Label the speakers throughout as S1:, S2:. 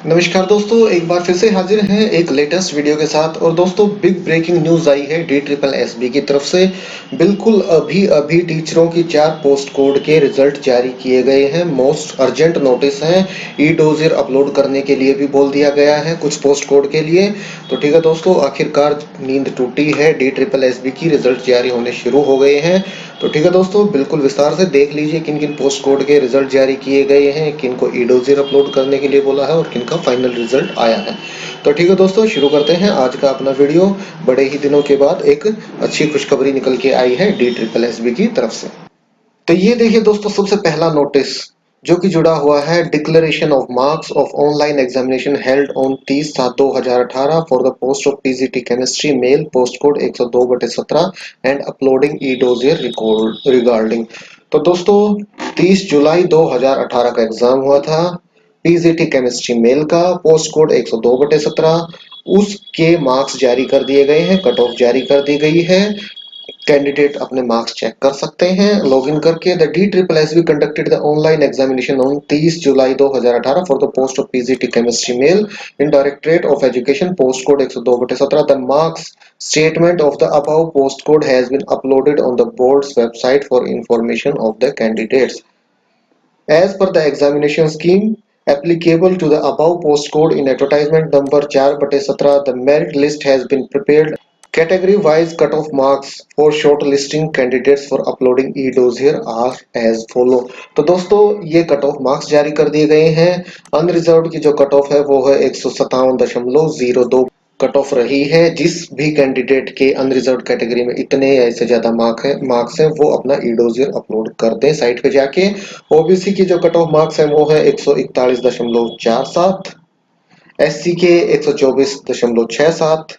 S1: नमस्कार दोस्तों, एक बार फिर से हाजिर हैं एक लेटेस्ट वीडियो के साथ। और दोस्तों, बिग ब्रेकिंग न्यूज़ आई है DSSB की तरफ से। बिल्कुल अभी अभी टीचरों की 4 पोस्ट कोड के रिजल्ट जारी किए गए हैं। मोस्ट अर्जेंट नोटिस है। ई डोजियर अपलोड करने के लिए भी बोल दिया गया है कुछ पोस्ट कोड के लिए। तो ठीक है दोस्तों, आखिरकार नींद टूटी है। DSSB की रिजल्ट जारी होने शुरू हो गए हैं। तो ठीक है दोस्तों, बिल्कुल विस्तार से देख लीजिए किन किन पोस्ट कोड के रिजल्ट जारी किए गए हैं, किन को ई डोजियर अपलोड करने के लिए बोला है और किन का फाइनल रिजल्ट आया है। तो ठीक है दोस्तों, शुरू करते हैं आज का अपना वीडियो। बड़े ही दिनों के बाद एक अच्छी खुशखबरी निकल के आई है DSSB की तरफ से। तो ये देखिए दोस्तों, सबसे पहला नोटिस जो कि जुड़ा हुआ है, declaration of marks of online examination held on 30/7/2018 for the post of PGT chemistry mail post code 102/17 and uploading e dossier regarding. तो दोस्तों, 30 जुलाई 2018 का एग्जाम हुआ था PGT केमिस्ट्री मेल का, पोस्ट कोड 102/17। उसके मार्क्स जारी कर दिए गए हैं, कट ऑफ जारी कर दी गई है। कैंडिडेट अपने मार्क्स चेक कर सकते हैं लॉगिन करके। The DSSB conducted the online examination on 30 July 2018 for the post of PGT chemistry male in directorate of education post code 102/17। The marks statement of the above post code has been uploaded on the board's website for information of the candidates. As per the examination scheme applicable to the above postcode in advertisement number 4/17, the merit list has been prepared. Category-wise cutoff marks for shortlisting candidates for uploading e-dossier are as follow। तो दोस्तों, ये cut off marks जारी कर दिए गए हैं। Unreserved की जो कट ऑफ है वो है 157.02 कट ऑफ रही है। जिस भी कैंडिडेट के अनरिजर्व्ड कैटेगरी में इतने या इससे ज्यादा मार्क्स हैं वो अपना ई डोजियर अपलोड कर दें साइट पे जाके। ओबीसी की जो कट ऑफ मार्क्स है वो है 141.47, एससी के 124.67,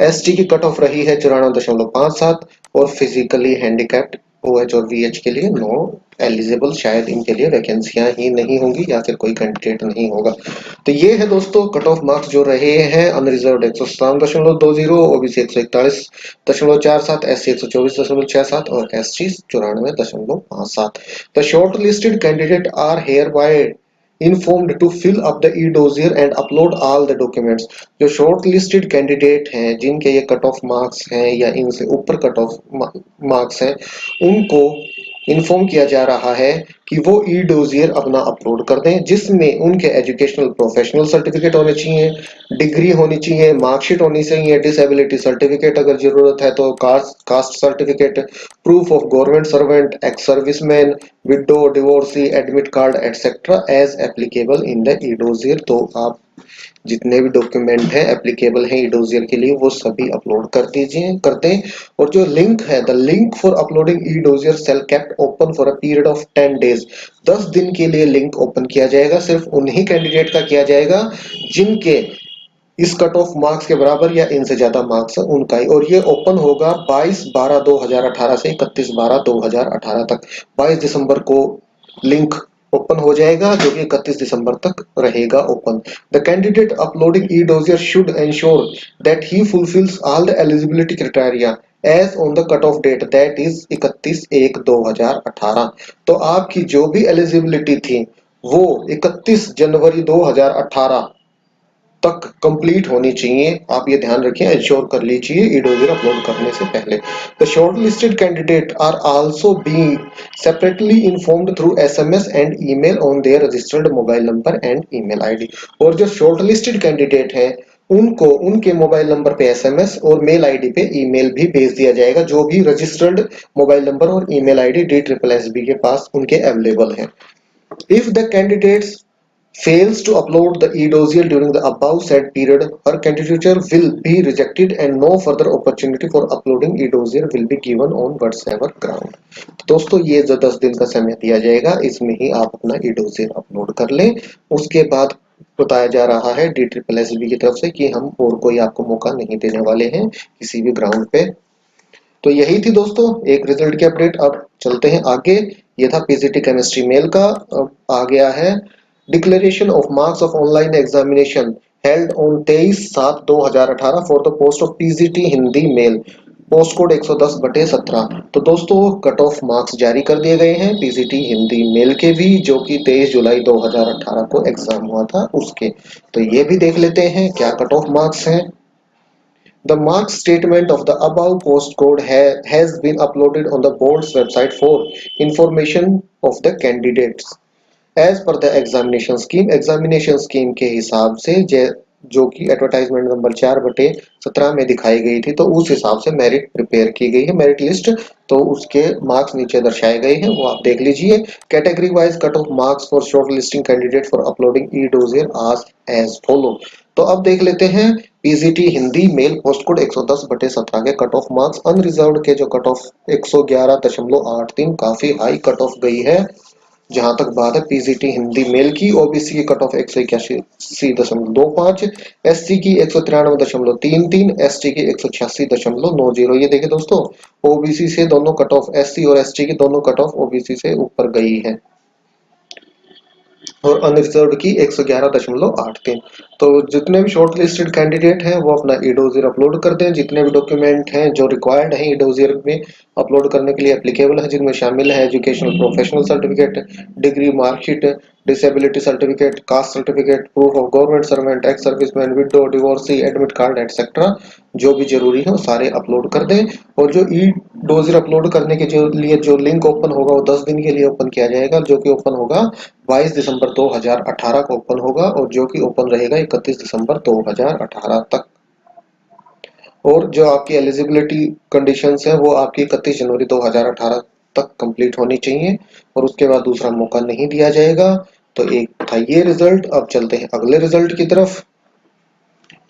S1: एसटी की कट ऑफ रही है 94.57 और फिजिकली हैंडीकैप्ड OH और VH के लिए नो एलिजिबल, शायद इनके लिए वैकेंसियां ही नहीं होंगी या फिर कोई कैंडिडेट नहीं होगा। तो ये है दोस्तों कट ऑफ मार्क्स जो रहे हैं। अनरिजर्व्ड 157.20, ओबीसी 141.47, एससी 124.67 और ST 94.57। The short listed candidate are hereby informed to fill up the e-dossier and upload all the documents। जो शॉर्ट लिस्टेड कैंडिडेट हैं जिनके ये कट ऑफ मार्क्स हैं या इनसे ऊपर कट ऑफ मार्क्स हैं, उनको इन्फॉर्म किया जा रहा है कि वो ई डोजियर अपना अपलोड कर दें, जिसमें उनके एजुकेशनल प्रोफेशनल सर्टिफिकेट होने चाहिए, डिग्री होनी चाहिए, मार्कशीट होनी चाहिए, डिसेबिलिटी सर्टिफिकेट अगर जरूरत है तो caste certificate, proof of government servant, ex serviceman, widow, divorcee, admit card etcetera as applicable in the e dossier. तो आप जितने भी डॉक्यूमेंट हैं एप्लीकेबल हैं ई डोजियर के लिए वो सभी अपलोड कर दीजिए कर दें। और जो लिंक है, the link for uploading e dossier cell kept open for a period of 10 days. 10 दिन के लिए लिंक ओपन किया जाएगा। सिर्फ उन्हीं कैंडिडेट का किया जाएगा जिनके इस कट ऑफ मार्क्स के बराबर या इनसे ज्यादा मार्क्स है उनका ही। और ये ओपन होगा 22/12/2018 से 31/12/2018 तक। 22 दिसंबर को लिंक ओपन हो जाएगा जो कि 31 दिसंबर तक रहेगा open. The candidate uploading e dossier should ensure that he fulfils all the eligibility criteria as on the cut off date that is 31/1/2018। तो आपकी जो भी एलिजिबिलिटी थी वो 31 जनवरी 2018 तक कंप्लीट होनी चाहिए। आप ये ध्यान रखिए, इंश्योर कर लीजिए ई डोजियर अपलोड करने से पहले। The short listed candidate are also being separately informed through SMS and email on their registered mobile number and email ID. और जो शॉर्ट लिस्टेड कैंडिडेट हैं उनको उनके मोबाइल नंबर पे SMS और मेल आईडी पे ईमेल भी भेज दिया जाएगा, जो भी रजिस्टर्ड मोबाइल नंबर और ईमेल आईडी DSSB के पास उनके अवेलेबल है। If the candidate fails to upload the e-dossier during the above said period, her candidature will be rejected and no further opportunity for uploading e-dossier will be given on whatsoever ground। तो दोस्तों, ये जो 10 दिन का समय दिया जाएगा इसमें ही आप अपना e-dossier अपलोड कर लें। उसके बाद बताया जा रहा है DSSB की तरफ से कि हम और कोई आपको मौका नहीं देने वाले हैं किसी भी ग्राउंड पे। तो यही थी दोस्तों एक रिजल्ट की अपडेट। अब चलते हैं आगे। ये था PGT केमिस्ट्री मेल का। अब आ गया है declaration of marks of online examination held on 23/7/2018 for the post of PGT Hindi male. Post code 110/17। तो दोस्तों कट ऑफ मार्क्स जारी कर दिए गए हैं पीजीटी हिंदी मेल के भी, जो कि 23 जुलाई 2018 को एग्जाम हुआ था उसके। तो ये भी देख लेते हैं क्या कट ऑफ मार्क्स हैं। The mark statement of the above postcode has been uploaded on the board's website for information of the candidates. As per the examination scheme के हिसाब से जो कि एडवर्टाइजमेंट नंबर 4/17 में दिखाई गई थी, तो उस हिसाब से मेरिट प्रिपेयर की गई है, मेरिट लिस्ट। तो उसके मार्क्स नीचे दर्शाए गए हैं, वो आप देख लीजिए। Category wise cut off marks for short listing candidate for uploading e dossier आज एज फॉलो। तो अब देख लेते हैं PGT Hindi male post code 110/17 के कट ऑफ मार्क्स। अनरिजर्व्ड के जो कट ऑफ 111.83 काफी हाई कट ऑफ गई है। जहां तक बात है पीजीटी हिंदी मेल की, ओबीसी की कट ऑफ 181.25, एससी की 193.33, एसटी की 186.90। ये देखिए दोस्तों, ओबीसी से दोनों कट ऑफ, एससी और एसटी की दोनों कट ऑफ ओबीसी से ऊपर गई है। और अनरिजर्व्ड की 111.83। तो जितने भी शॉर्ट लिस्टेड कैंडिडेट हैं वो अपना ई डोजियर अपलोड कर दें। जितने भी डॉक्यूमेंट हैं जो रिक्वायर्ड हैं ई डोजियर में अपलोड करने के लिए एप्लीकेबल है, जिनमें शामिल है educational professional certificate, degree, marksheet, disability certificate, cast certificate, proof of government servant, ex serviceman, widow, divorcee, admit card etcetera, जो भी जरूरी है वो सारे अपलोड कर दें। और जो ई डोजियर अपलोड करने के लिए जो लिंक ओपन होगा वो 10 दिन के लिए ओपन किया जाएगा, जो कि ओपन होगा 22 दिसंबर 2018 को ओपन होगा, और जो कि ओपन रहेगा 31 दिसंबर 2018 तक। और जो आपकी एलिजिबिलिटी कंडीशंस है वो आपकी 31 जनवरी 2018 तक कंप्लीट होनी चाहिए, और उसके बाद दूसरा मौका नहीं दिया जाएगा। तो एक था ये रिजल्ट। अब चलते हैं अगले रिजल्ट की तरफ।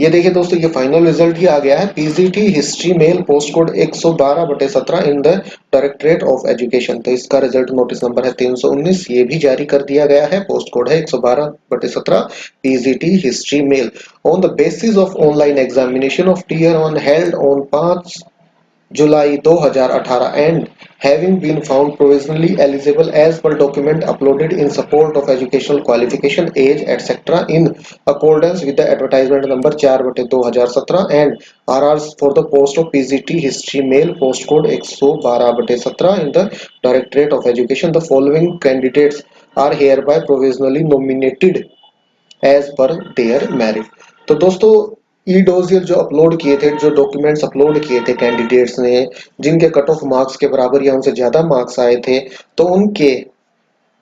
S1: ये देखिए दोस्तों, ये फाइनल रिजल्ट ही आ गया है। PGT history mail post code 112/17 in the directorate of education. तो इसका रिजल्ट नोटिस नंबर है 319, ये भी जारी कर दिया गया है। पोस्ट कोड है 112/17 PGT history male on the basis of online examination of tier 1 held on 5 July 2018 and having been found provisionally eligible as per document uploaded in support of educational qualification, age, etc. in accordance with the advertisement number 4/2017 and RRs for the post of PGT history male post code 112/17 in the Directorate of Education. The following candidates are hereby provisionally nominated as per their merit. तो दोस्तों ई dossier जो upload किए थे, जो documents upload किए थे candidates ने, जिनके कट ऑफ मार्क्स के बराबर या उनसे ज्यादा मार्क्स आए थे, तो उनके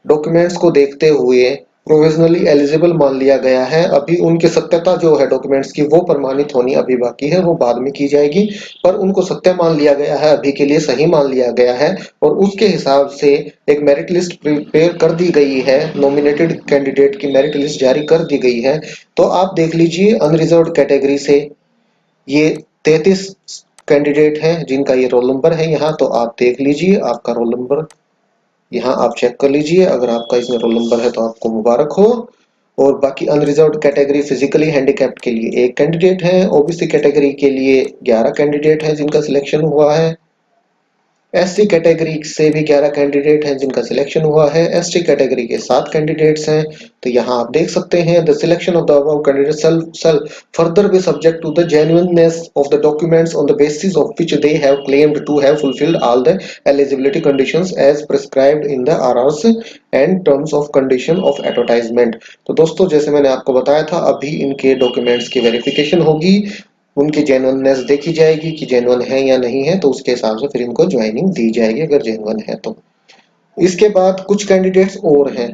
S1: डॉक्यूमेंट्स को देखते हुए प्रोविजनली एलिजिबल मान लिया गया है। अभी उनकी सत्यता जो है डॉक्यूमेंट्स की वो प्रमाणित होनी अभी बाकी है, वो बाद में की जाएगी। पर उनको सत्य मान लिया गया है, अभी के लिए सही मान लिया गया है, और उसके हिसाब से एक मेरिट लिस्ट प्रिपेयर कर दी गई है। नॉमिनेटेड कैंडिडेट की मेरिट लिस्ट जारी कर दी गई है। तो आप देख लीजिए अनरिजर्व्ड कैटेगरी से ये 33 कैंडिडेट हैं जिनका ये रोल नंबर है यहाँ। तो आप देख लीजिए आपका रोल नंबर यहाँ आप चेक कर लीजिए, अगर आपका इसमें रोल नंबर है तो आपको मुबारक हो। और बाकी अनरिजर्व्ड कैटेगरी फिजिकली हैंडीकैप्ड के लिए एक कैंडिडेट है, ओबीसी कैटेगरी के लिए 11 कैंडिडेट है जिनका सिलेक्शन हुआ है, एससी कैटेगरी से भी 11 कैंडिडेट हैं जिनका सिलेक्शन हुआ है, एसटी कैटेगरी के 7 कैंडिडेट्स हैं। तो यहाँ आप देख सकते हैं the selection of the above candidate shall further be subject to the genuineness of the documents on the basis of which they have claimed to have fulfilled all the eligibility conditions as prescribed in the RRs and terms of condition of advertisement। तो दोस्तों जैसे मैंने आपको बताया था, अभी इनके documents की वेरिफिकेशन होगी, उनकी जेन्युइननेस देखी जाएगी कि जेन्युइन है या नहीं है, तो उसके हिसाब से फिर इनको ज्वाइनिंग दी जाएगी अगर जेन्युइन है तो। इसके बाद कुछ कैंडिडेट्स और हैं।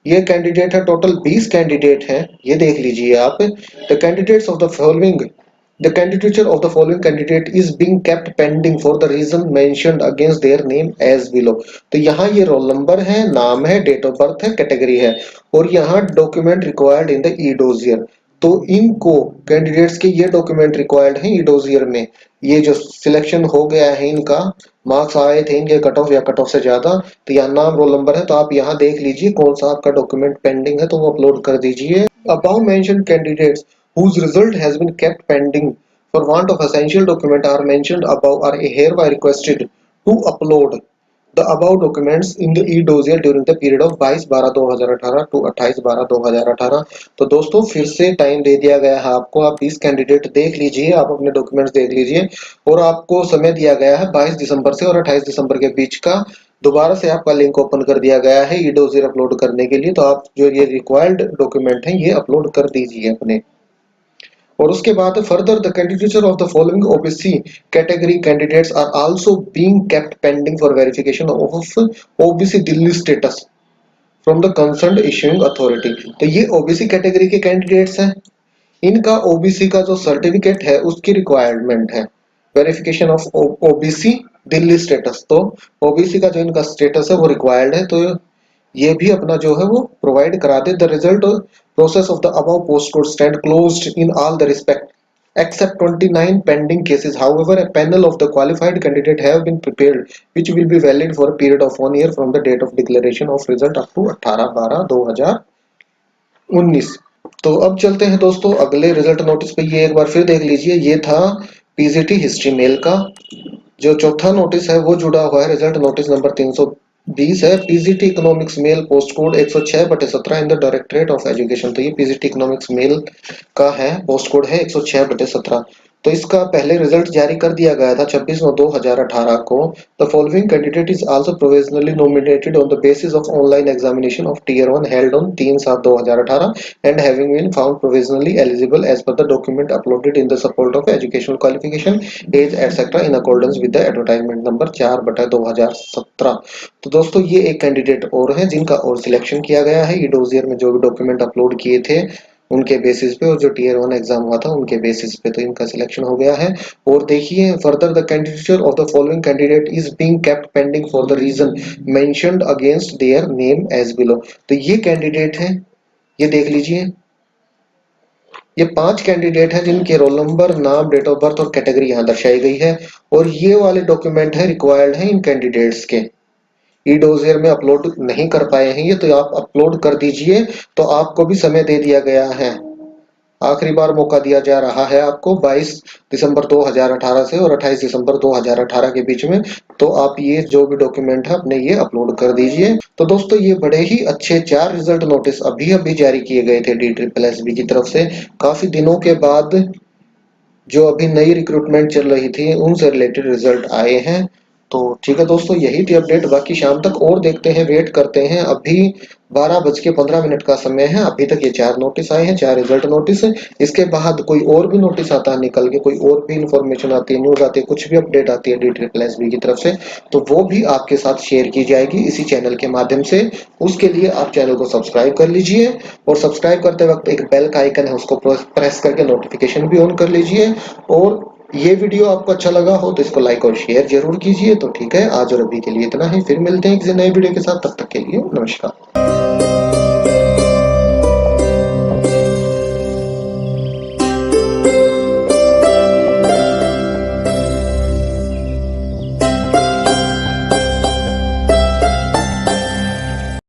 S1: ये कैंडिडेट है, टोटल 20 कैंडिडेट हैं, ये देख लीजिए आप। The candidates of the following The candidature of the following candidate is being kept pending for the reason mentioned against their name as below। तो यहाँ ये रोल नंबर है, नाम है, डेट ऑफ बर्थ है, कैटेगरी है, और यहाँ document required in the e dossier. तो इनको कैंडिडेट्स के ये डॉक्यूमेंट रिक्वायर्ड हैं ई डोजियर में। ये जो सिलेक्शन हो गया है, इनका मार्क्स आए थे इनके कट ऑफ या कट ऑफ से ज्यादा, तो यहाँ नाम रोल नंबर है। तो आप यहाँ देख लीजिए कौन सा आपका डॉक्यूमेंट पेंडिंग है, तो वो अपलोड कर दीजिए। Above mentioned candidates whose result has been kept pending for want of essential document are mentioned above are hereby requested to upload the above documents in the e dossier during the period of 22/12/2018 to 28/12/2018। तो दोस्तों फिर से time दे दिया गया है आपको, आप 20 candidate देख लीजिए, आप अपने डॉक्यूमेंट्स देख लीजिए और आपको समय दिया गया है 22 दिसंबर से और 28 दिसंबर के बीच का। दोबारा से आपका लिंक ओपन कर दिया गया है ई डोजियर अपलोड करने के लिए, तो आप जो ये रिक्वायर्ड डॉक्यूमेंट हैं ये अपलोड कर दीजिए अपने। और उसके बाद further the candidature of the following OBC category candidates are also being kept pending for verification of OBC Delhi status from the concerned issuing authority. तो ये ओबीसी कैटेगरी के कैंडिडेट्स हैं, इनका ओबीसी का जो सर्टिफिकेट है उसकी रिक्वायरमेंट है, verification of OBC Delhi status. तो ओबीसी का जो इनका स्टेटस है वो रिक्वायर्ड है, तो ये भी अपना जो है वो प्रोवाइड करा दे। The result process of the above post code stand closed in all the respect except 29 pending cases. However, a panel of the qualified candidate have been prepared which will be valid for a period of 1 year from the date of declaration of result up to 18/12/2019। तो अब चलते हैं दोस्तों अगले result notice पे। ये एक बार फिर देख लीजिए, ये था पीजीटी हिस्ट्री मेल का। जो चौथा नोटिस है वो जुड़ा हुआ है रिजल्ट नोटिस नंबर 320 है, PGT economics mail post code 106/17 in the directorate of education. तो ये पीजीटी इकोनॉमिक्स मेल का है, पोस्ट कोड है 106/17। तो इसका पहले रिजल्ट जारी कर दिया गया था 26/9/2018 को। The following candidate is also provisionally nominated on the basis of online examination of tier 1 held on 3/7/2018 and having been found provisionally eligible as per the document uploaded in the support of educational qualification age etcetera in accordance with the advertisement number 4/2017। तो दोस्तों ये एक candidate और है जिनका और selection किया गया है, ई डोजियर में जो भी डॉक्यूमेंट अपलोड किए थे उनके बेसिस पे, और जो टीयर 1 एग्जाम हुआ था उनके बेसिस पे, तो इनका सिलेक्शन हो गया है। और देखिए further the candidature of the following candidate is being kept pending for the reason mentioned against their name as below. तो ये कैंडिडेट है, ये देख लीजिए, ये 5 कैंडिडेट हैं जिनके रोल नंबर, नाम, डेट ऑफ बर्थ और कैटेगरी यहाँ दर्शाई गई है। और ये वाले डॉक्यूमेंट है रिक्वायर्ड है इन कैंडिडेट्स के, ई डोजियर में अपलोड नहीं कर पाए हैं ये, तो आप अपलोड कर दीजिए। तो आपको भी समय दे दिया गया है, आखिरी बार मौका दिया जा रहा है आपको 22 दिसंबर 2018 से और 28 दिसंबर 2018 के बीच में। तो आप ये जो भी डॉक्यूमेंट है अपने ये अपलोड कर दीजिए। तो दोस्तों ये बड़े ही अच्छे 4 रिजल्ट नोटिस अभी अभी जारी किए गए थे DSSB की तरफ से, काफी दिनों के बाद जो अभी नई रिक्रूटमेंट चल रही थी उनसे रिलेटेड रिजल्ट आए हैं। तो ठीक है दोस्तों, यही थी अपडेट, बाकी शाम तक और देखते हैं, वेट करते हैं। अभी 12:15 का समय है, अभी तक ये 4 नोटिस आए हैं, 4 रिजल्ट नोटिस। इसके बाद कोई और भी नोटिस आता है निकल के, कोई और भी इंफॉर्मेशन आती है, न्यूज आती है, कुछ भी अपडेट आती है DSSB की तरफ से, तो वो भी आपके साथ शेयर की जाएगी इसी चैनल के माध्यम से। उसके लिए आप चैनल को सब्सक्राइब कर लीजिए और सब्सक्राइब करते वक्त एक बेल का आइकन है उसको प्रेस करके नोटिफिकेशन भी ऑन कर लीजिए। और ये वीडियो आपको अच्छा लगा हो तो इसको लाइक और शेयर जरूर कीजिए। तो ठीक है, आज और अभी के लिए इतना ही, फिर मिलते हैं किसी नए वीडियो के साथ, तब तक के लिए नमस्कार।